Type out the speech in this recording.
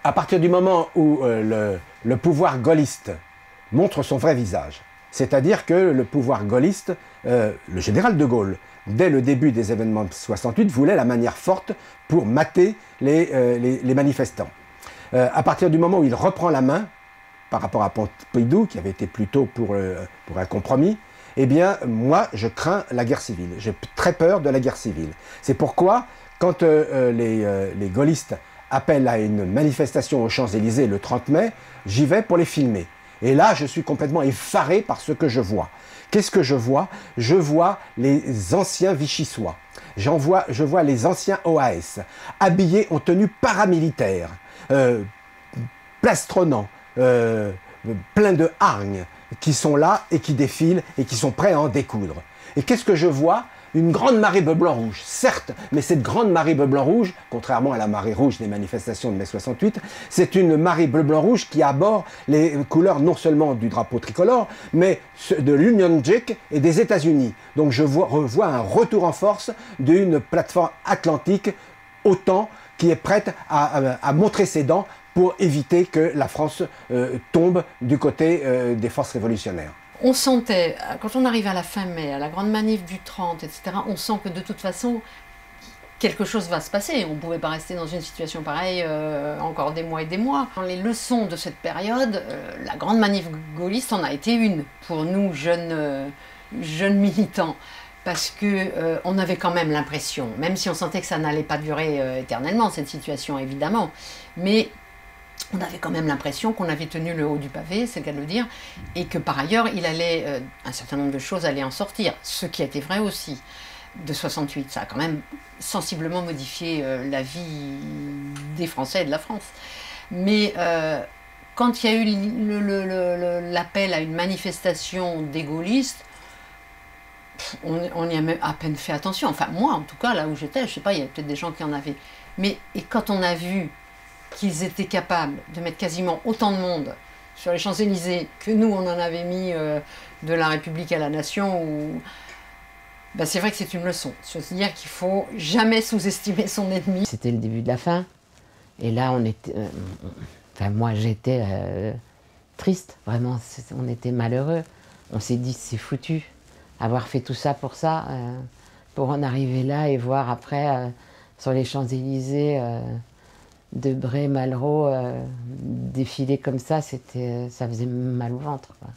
À partir du moment où le pouvoir gaulliste montre son vrai visage, c'est-à-dire que le pouvoir gaulliste, le général de Gaulle, dès le début des événements de 68, voulait la manière forte pour mater les manifestants. À partir du moment où il reprend la main, par rapport à Pompidou, qui avait été plutôt pour un compromis, eh bien, moi, je crains la guerre civile. J'ai très peur de la guerre civile. C'est pourquoi, quand les gaullistes appellent à une manifestation aux Champs-Élysées le 30 mai, j'y vais pour les filmer. Et là, je suis complètement effaré par ce que je vois. Qu'est-ce que je vois? Je vois les anciens vichysois. Je vois les anciens OAS, habillés en tenue paramilitaire, plastronnants, plein de hargnes, qui sont là et qui défilent et qui sont prêts à en découdre. Et qu'est-ce que je vois? Une grande marée bleu blanc rouge, certes, mais cette grande marée bleu blanc rouge, contrairement à la marée rouge des manifestations de mai 68, c'est une marée bleu blanc rouge qui aborde les couleurs non seulement du drapeau tricolore, mais de l'Union Jack et des États-Unis. Donc je revois un retour en force d'une plateforme atlantique OTAN qui est prête à montrer ses dents pour éviter que la France tombe du côté des forces révolutionnaires. On sentait, quand on arrive à la fin mai, à la grande manif du 30, etc., on sent que de toute façon, quelque chose va se passer. On ne pouvait pas rester dans une situation pareille encore des mois et des mois. Dans les leçons de cette période, la grande manif gaulliste en a été une, pour nous, jeunes militants. Parce qu'on avait quand même l'impression, même si on sentait que ça n'allait pas durer éternellement, cette situation, évidemment, mais on avait quand même l'impression qu'on avait tenu le haut du pavé, c'est le cas de le dire, et que par ailleurs, un certain nombre de choses allaient en sortir, ce qui a été vrai aussi de 68. Ça a quand même sensiblement modifié la vie des Français et de la France. Mais quand il y a eu l'appel à une manifestation des gaullistes, on y a même à peine fait attention. Enfin, moi, en tout cas, là où j'étais, je ne sais pas, il y a peut-être des gens qui en avaient. Mais et quand on a vu qu'ils étaient capables de mettre quasiment autant de monde sur les Champs-Élysées que nous, on en avait mis de la République à la Nation, ben, c'est vrai que c'est une leçon. C'est-à-dire qu'il ne faut jamais sous-estimer son ennemi. C'était le début de la fin. Et là, on était... enfin, moi, j'étais triste, vraiment. On était malheureux. On s'est dit, c'est foutu. Avoir fait tout ça, pour en arriver là et voir après, sur les Champs-Élysées, Debré, Malraux défiler comme ça faisait mal au ventre, quoi.